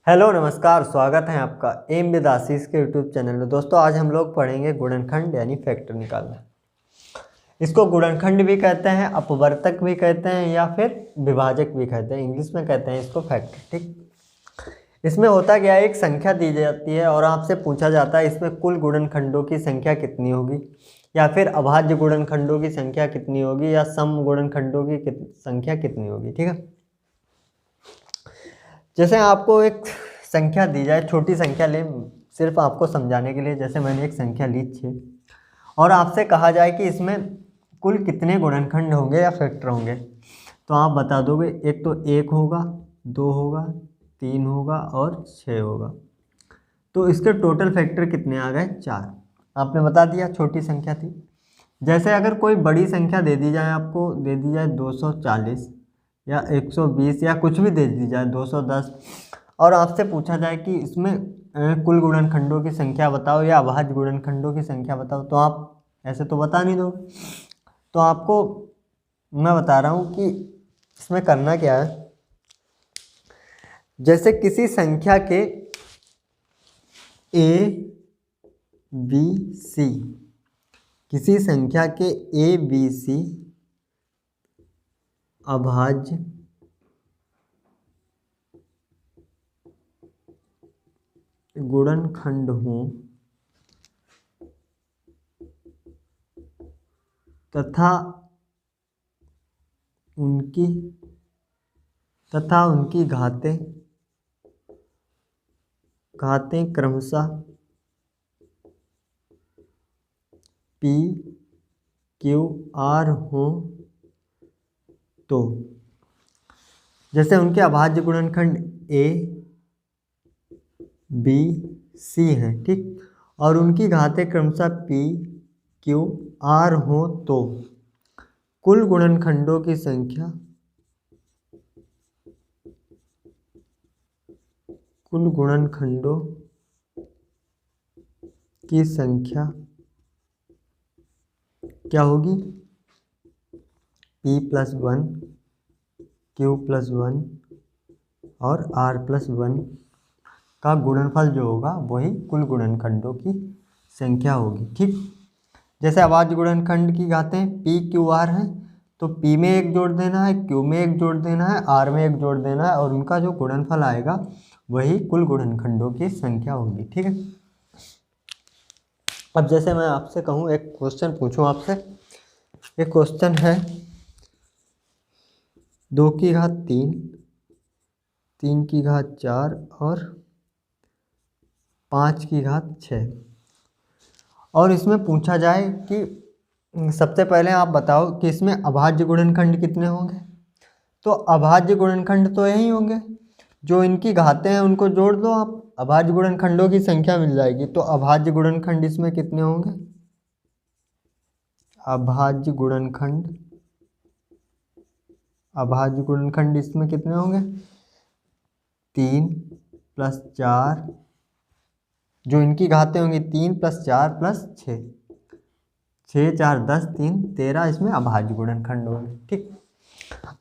Hello नमस्कार, स्वागत है आपका एम विद आशीष के यूट्यूब चैनल में। दोस्तों आज हम लोग पढ़ेंगे गुणनखंड यानी फैक्टर निकालना। इसको गुणनखंड भी कहते हैं, अपवर्तक भी कहते हैं या फिर विभाजक भी कहते हैं। इंग्लिश में कहते हैं इसको फैक्टर। ठीक, इसमें होता क्या है, एक संख्या दी जाती है और आपसे पूछा जाता है इसमें कुल गुणनखंडों की संख्या कितनी होगी, या फिर अभाज्य गुणनखंडों की संख्या कितनी होगी, या सम गुणनखंडों की संख्या कितनी होगी। ठीक है, जैसे आपको एक संख्या दी जाए, छोटी संख्या ले, सिर्फ आपको समझाने के लिए। जैसे मैंने एक संख्या ली 6 और आपसे कहा जाए कि इसमें कुल कितने गुणनखंड होंगे या फैक्टर होंगे, तो आप बता दोगे एक तो 1 होगा, 2 होगा, 3 होगा और 6 होगा। तो इसके टोटल फैक्टर कितने आ गए? 4। आपने बता दिया, छोटी संख्या थी। जैसे अगर कोई बड़ी संख्या दे दी जाए, आपको दे दी जाए 240 या 120 या कुछ भी दे दी जाए 210, और आपसे पूछा जाए कि इसमें कुल गुणनखंडों की संख्या बताओ या अभाज्य गुणनखंडों की संख्या बताओ, तो आप ऐसे तो बता नहीं दोगे। तो आपको मैं बता रहा हूँ कि इसमें करना क्या है। जैसे किसी संख्या के ए बी सी, किसी संख्या के ए बी सी अभाज्य गुणनखंड हों तथा उनकी घातें क्रमशः पी क्यू आर हों, तो जैसे उनके अभाज्य गुणनखंड ए बी सी हैं, ठीक, और उनकी घातें क्रमशः पी क्यू आर हो, तो कुल गुणनखंडों की संख्या क्या होगी? p+1 q+1 और r+1 का गुणनफल जो होगा वही कुल गुणनखंडों की संख्या होगी। ठीक, जैसे अभाज्य गुणनखंड की घातें p q r हैं, तो p में एक जोड़ देना है, q में एक जोड़ देना है, r में एक जोड़ देना है, और उनका जो गुणनफल आएगा वही कुल गुणनखंडों की संख्या होगी। ठीक है, अब जैसे मैं आपसे कहूँ, एक क्वेश्चन पूछूं आपसे। एक क्वेश्चन है 2 की घात 3, 3 की घात 4 और 5 की घात 6, और इसमें पूछा जाए कि सबसे पहले आप बताओ कि इसमें अभाज्य गुणनखंड कितने होंगे। तो अभाज्य गुणनखंड तो यही होंगे, जो इनकी घातें हैं उनको जोड़ दो आप, अभाज्य गुणनखंडों की संख्या मिल जाएगी। तो अभाज्य गुणनखंड इसमें कितने होंगे? अभाज्य गुणनखंड इसमें कितने होंगे? 3 + 4, जो इनकी घातें होंगी 3 + 4 + 6, 6 4 10 3 13, इसमें अभाज्य गुणनखंड होंगे। ठीक,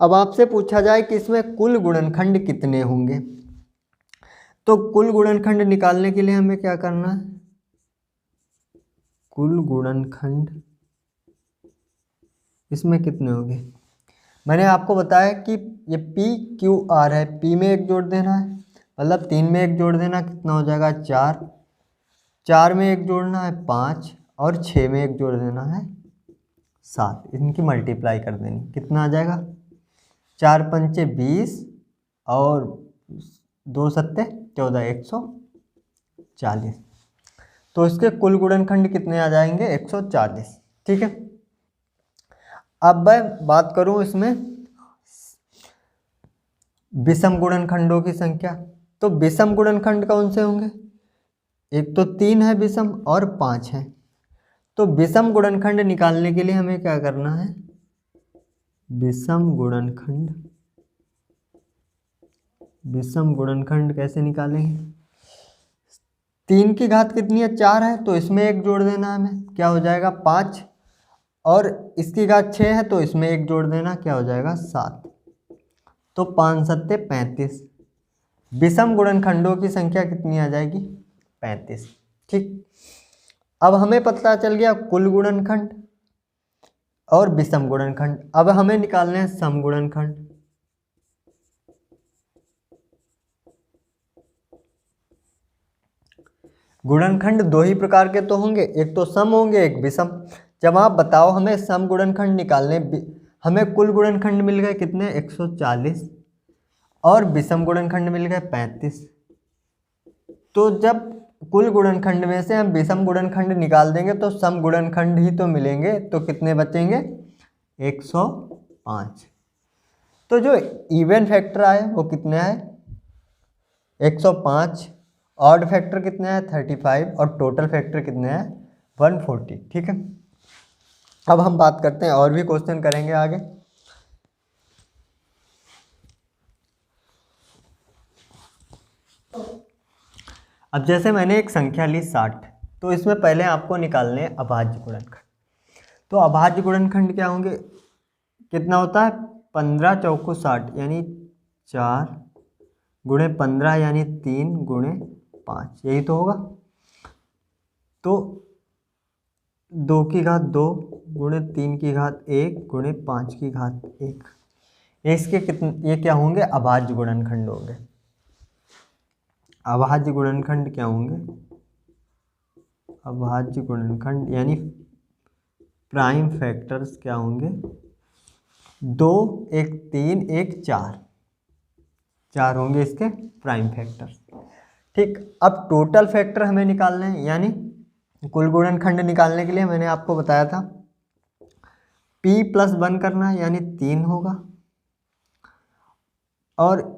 अब आपसे पूछा जाए कि इसमें कुल गुणनखंड कितने होंगे, तो कुल गुणनखंड निकालने के लिए हमें क्या करना है? कुल गुणनखंड इसमें कितने होंगे? मैंने आपको बताया कि ये पी क्यू आर है, पी में एक जोड़ देना है, मतलब 3 में एक जोड़ देना, कितना हो जाएगा? 4, 4 में एक जोड़ना है 5, और 6 में एक जोड़ देना है 7। इनकी मल्टीप्लाई कर देनी, कितना आ जाएगा? 4 पंचे 20 और 2 सत्ते 14, 140। तो इसके कुल गुणनखंड कितने आ जाएंगे? 140। ठीक है, अब मैं बात करूं इसमें विषम गुणनखंडों की संख्या। तो विषम गुणनखंड कौन से होंगे? एक तो 3 है विषम और 5 है। तो विषम गुणनखंड निकालने के लिए हमें क्या करना है? विषम गुणनखंड कैसे निकालेंगे? 3 की घात कितनी है? 4 है, तो इसमें एक जोड़ देना है हमें, क्या हो जाएगा? 5, और इसकी घात 6 है, तो इसमें एक जोड़ देना, क्या हो जाएगा? 7। तो 5 सत्ते 35, विषम गुणनखंडों की संख्या कितनी आ जाएगी? 35। ठीक, अब हमें पता चल गया कुल गुणनखंड और विषम गुणनखंड। अब हमें निकालने हैं सम गुणनखंड। गुणनखंड दो ही प्रकार के तो होंगे, एक तो सम होंगे, एक विषम। जब आप बताओ हमें सम गुणनखंड निकालने, हमें कुल गुणनखंड मिल गए कितने? 140 और विषम गुणनखंड मिल गए 35। तो जब कुल गुणनखंड में से हम विषम गुणनखंड निकाल देंगे तो सम गुणनखंड ही तो मिलेंगे, तो कितने बचेंगे? 105। तो जो इवन फैक्टर आए वो कितने आए? 105। ऑड फैक्टर कितने आए? 35। और टोटल फैक्टर कितने आए? 140। ठीक है, अब हम बात करते हैं और भी क्वेश्चन करेंगे आगे। अब जैसे मैंने एक संख्या ली 60, तो इसमें पहले आपको निकालने हैं अभाज्य गुणनखंड। तो अभाज्य गुणनखंड क्या होंगे? कितना होता है? 15 चौको 60 यानी 4 गुणे 15 यानी 3 गुणे 5, यही तो होगा। तो 2 की घात 2 गुणे 3 की घात 1 गुणे 5 की घात 1, इसके कितने, ये क्या होंगे? अभाज्य गुणनखंड होंगे। अभाज्य गुणनखंड क्या होंगे? अभाज्य गुणनखंड यानी प्राइम फैक्टर्स क्या होंगे? 2, 1 3, 1 4, 4 होंगे इसके प्राइम फैक्टर्स। ठीक, अब टोटल फैक्टर हमें निकालने हैं, यानी कुल गुणनखंड निकालने के लिए मैंने आपको बताया था p + 1 करना है, यानी 3 होगा, और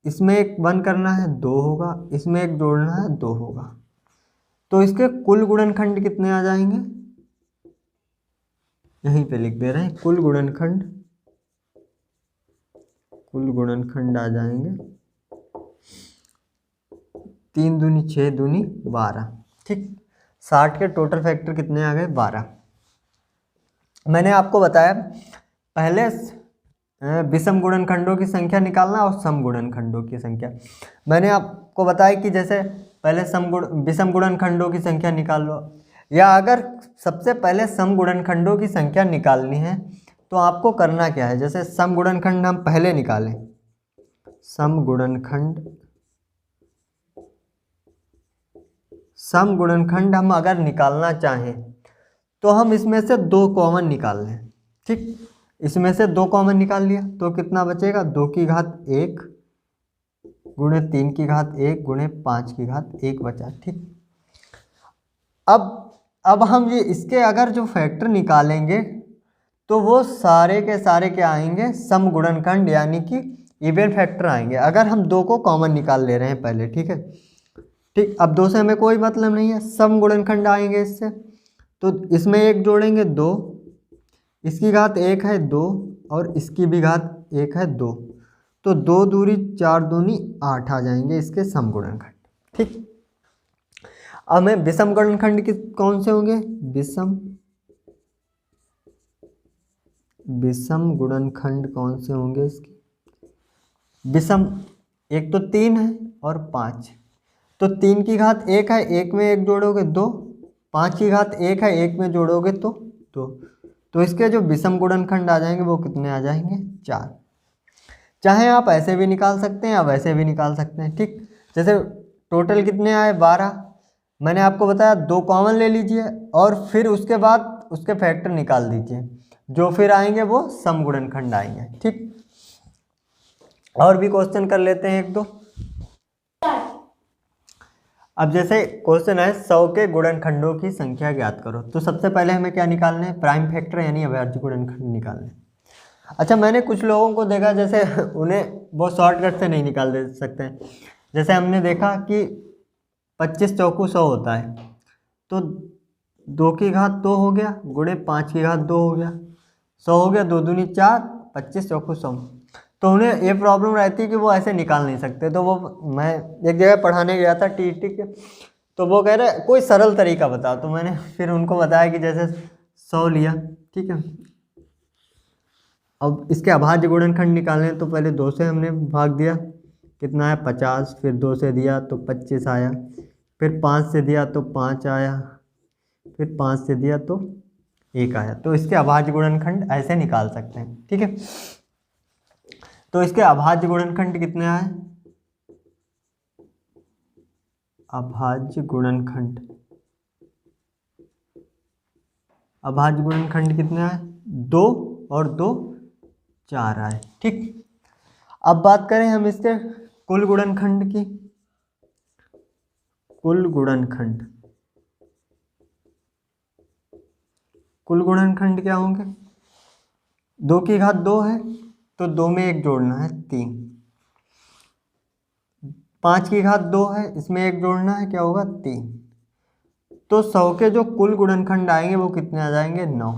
इसमें एक 1 करना है 2 होगा, इसमें एक जोड़ना है 2 होगा। तो इसके कुल गुणनखंड कितने आ जाएंगे? यहीं पे लिख दे रहे हैं कुल गुणनखंड। कुल गुणनखंड आ जाएंगे 3 दूनी 6 दूनी 12। ठीक, 60 के टोटल फैक्टर कितने आ गए? 12। मैंने आपको बताया पहले विषम गुणनखंडों की संख्या निकालना और सम गुणनखंडों की संख्या। मैंने आपको बताया कि जैसे पहले विषम गुणनखंडों की संख्या निकाल लो, या अगर सबसे पहले सम गुणनखंडों की संख्या निकालनी है तो आपको करना क्या है? जैसे सम गुणनखंड हम पहले निकालें, सम गुणनखंड हम अगर निकालना चाहें तो हम इसमें से 2 कॉमन निकाल लें। ठीक, इसमें से 2 कॉमन निकाल लिया तो कितना बचेगा? 2 की घात 1 गुणे 3 की घात 1 गुणे 5 की घात 1 बचा। ठीक, अब हम ये इसके अगर जो फैक्टर निकालेंगे तो वो सारे के सारे क्या आएंगे? सम गुणनखंड यानी कि इवन फैक्टर आएंगे, अगर हम 2 को कॉमन निकाल ले रहे हैं पहले। ठीक है, ठीक, अब 2 से हमें कोई मतलब नहीं है, सम गुणनखंड आएंगे इससे। तो इसमें 1 जोड़ेंगे 2, इसकी घात 1 है 2 और इसकी भी घात 1 है 2, तो 2 दूनी 4 दूनी 8 आ जाएंगे इसके सम गुणनखंड। ठीक, अब हमें विषम गुणनखंड किस कौन से होंगे? विषम गुणनखंड कौन से होंगे इसके? विषम, एक तो 3 है और 5, तो 3 की घात 1 है, 1 में 1 जोड़ोगे 2, 5 की घात 1 है, 1 में जोड़ोगे तो 2, तो इसके जो विषम गुणनखंड आ जाएंगे वो कितने आ जाएंगे? 4। चाहे आप ऐसे भी निकाल सकते हैं या वैसे भी निकाल सकते हैं। ठीक, जैसे टोटल कितने आए? 12। मैंने आपको बताया 2 कॉमन ले लीजिए और फिर उसके बाद उसके फैक्टर निकाल दीजिए, जो फिर आएंगे वो सम गुणनखंड आएंगे। ठीक, और भी क्वेश्चन कर लेते हैं 1-2। अब जैसे क्वेश्चन है 100 के गुणनखंडों की संख्या ज्ञात करो, तो सबसे पहले हमें क्या निकालना है? प्राइम फैक्टर यानी अभाज्य गुणनखंड निकालना है। अच्छा, मैंने कुछ लोगों को देखा जैसे उन्हें वो शॉर्टकट से नहीं निकाल दे सकते हैं। जैसे हमने देखा कि 25 चौको 100 होता है, तो 2 की घात 2 हो गया गुणे 5 की घात 2 हो गया, 100 हो गया, 2 दूनी 4, 25 चौको 100। तो उन्हें ये प्रॉब्लम रहती है कि वो ऐसे निकाल नहीं सकते। तो वो, मैं एक जगह पढ़ाने गया था टीईटी के, तो वो कह रहे कोई सरल तरीका बताओ, तो मैंने फिर उनको बताया कि जैसे 100 लिया, ठीक है, अब इसके अभाज्य गुणनखंड निकालने तो पहले 2 से हमने भाग दिया, कितना है 50, फिर 2 से दिया तो 25 आया, फिर 5 से दिया तो 5 आया, फिर 5 से दिया तो 1 आया। तो इसके अभाज्य गुणनखंड ऐसे निकाल सकते हैं, ठीक है। तो इसके अभाज्य गुणनखंड कितने आए, अभाज्य गुणनखंड, अभाज्य गुणनखंड कितने आए, 2 और 2 4 आए, ठीक। अब बात करें हम इसके कुल गुणनखंड की, कुल गुणनखंड, कुल गुणनखंड क्या होंगे, 2 की घात 2 है तो 2 में 1 जोड़ना है 3, 5 की घात 2 है इसमें 1 जोड़ना है, क्या होगा 3। तो 100 के जो कुल गुणनखंड आएंगे वो कितने आ जाएंगे, 9।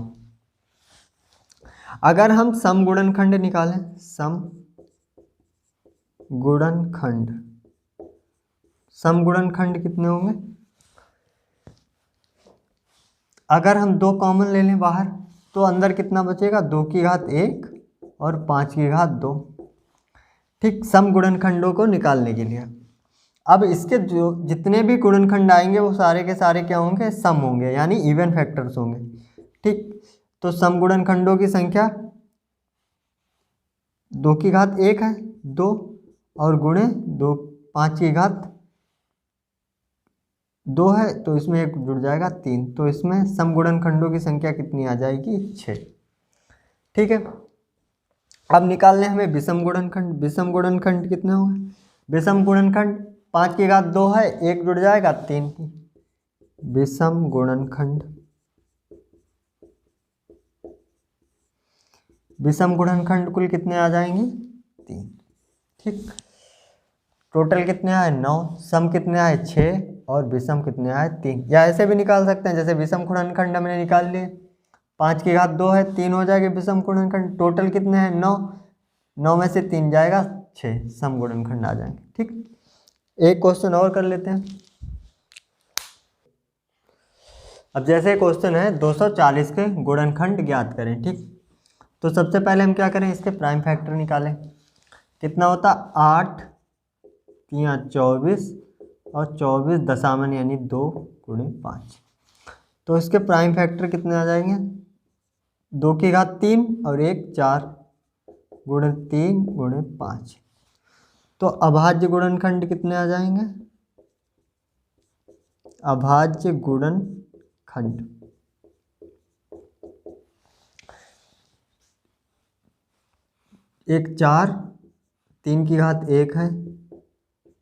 अगर हम सम गुणनखंड निकालें, सम गुणनखंड, सम गुणनखंड कितने होंगे, अगर हम 2 कॉमन ले लें बाहर तो अंदर कितना बचेगा, 2 की घात 1 और 5 की घात 2, ठीक। सम गुणनखंडों को निकालने के लिए अब इसके जो जितने भी गुणनखंड आएंगे वो सारे के सारे क्या होंगे, सम होंगे, यानी इवन फैक्टर्स होंगे, ठीक। तो सम गुणनखंडों की संख्या 2 की घात 1 है 2 और गुणे 2, 5 की घात 2 है तो इसमें 1 जुड़ जाएगा 3, तो इसमें सम गुणनखंडों की संख्या कितनी आ जाएगी, 6, ठीक है। अब निकालने हमें विषम गुणनखंड, विषम गुणनखंड कितने होंगे, विषम गुणनखंड 5 की घात 2 है 1 जुड़ जाएगा 3 की, विषम गुणनखंड, विषम गुणनखंड कुल कितने आ जाएंगे, 3, ठीक। टोटल कितने आए, 9, सम कितने आए 6 और विषम कितने आए 3। या ऐसे भी निकाल सकते हैं, जैसे विषम गुणनखंड हमने निकाल लिए, 5 की घात 2 है 3 हो जाएगा विषम गुणनखंड, टोटल कितने हैं 9, 9 में से 3 जाएगा 6, सम गुणनखंड आ जाएंगे, ठीक। एक क्वेश्चन और कर लेते हैं। अब जैसे क्वेश्चन है 240 के गुणनखंड ज्ञात करें, ठीक। तो सबसे पहले हम क्या करें, इसके प्राइम फैक्टर निकालें, कितना होता 8 3 24 और 24 दशामन यानी 2 गुणे 5। तो इसके प्राइम फैक्टर कितने आ जाएंगे, 2 की घात 3 और 1 4 गुणे 3 गुणे 5। तो अभाज्य गुणनखंड कितने आ जाएंगे, अभाज्य गुणनखंड, एक 4 3 की घात 1 है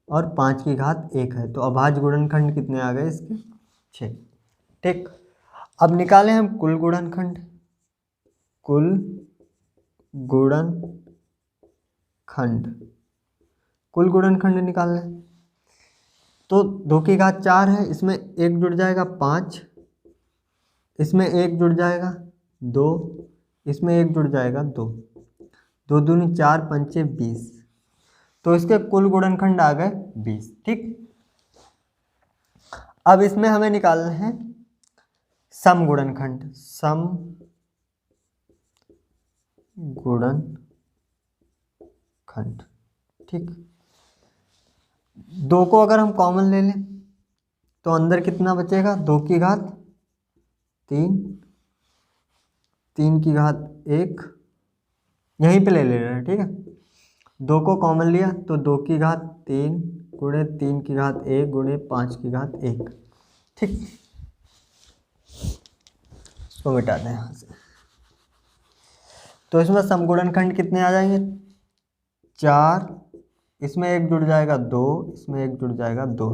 और 5 की घात 1 है, तो अभाज्य गुणनखंड कितने आ गए इसके, 6, ठीक। अब निकालें हम कुल गुणनखंड, कुल गुणनखंड, कुल गुणनखंड निकाल लें तो 2 की घात 4 है इसमें 1 जुड़ जाएगा 5, इसमें 1 जुड़ जाएगा 2, इसमें 1 जुड़ जाएगा 2, 2 दूनी 4 पंचे 20, तो इसके कुल गुणनखंड आ गए 20, ठीक। अब इसमें हमें निकालना है सम गुणनखंड, सम गुणनखंड, ठीक। 2 को अगर हम कॉमन ले लें तो अंदर कितना बचेगा, 2 की घात 3, 3 की घात 1, यहीं पे ले रहे हैं, ठीक है। 2 को कॉमन लिया तो 2 की घात 3 गुणे 3 की घात 1 गुणे 5 की घात 1, ठीक। इसको मिटा दें यहाँ से। तो इसमें सम गुणनखंड कितने आ जाएंगे, 4, इसमें 1 जुड़ जाएगा 2, इसमें 1 जुड़ जाएगा 2,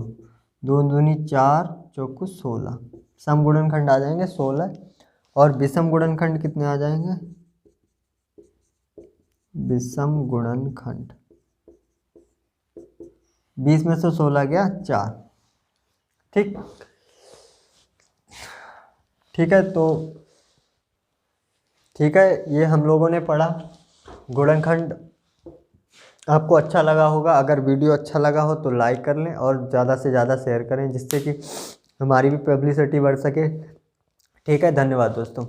2 दूनी 4 चौकू 16, सम गुणनखंड आ जाएंगे 16। और विषम गुणनखंड कितने आ जाएंगे, विषम गुणनखंड 20 में से 16 गया 4, ठीक। ठीक है, तो ठीक है, ये हम लोगों ने पढ़ा गुणनखंड। आपको अच्छा लगा होगा, अगर वीडियो अच्छा लगा हो तो लाइक कर लें और ज़्यादा से ज़्यादा शेयर करें, जिससे कि हमारी भी पब्लिसिटी बढ़ सके। ठीक है, धन्यवाद दोस्तों।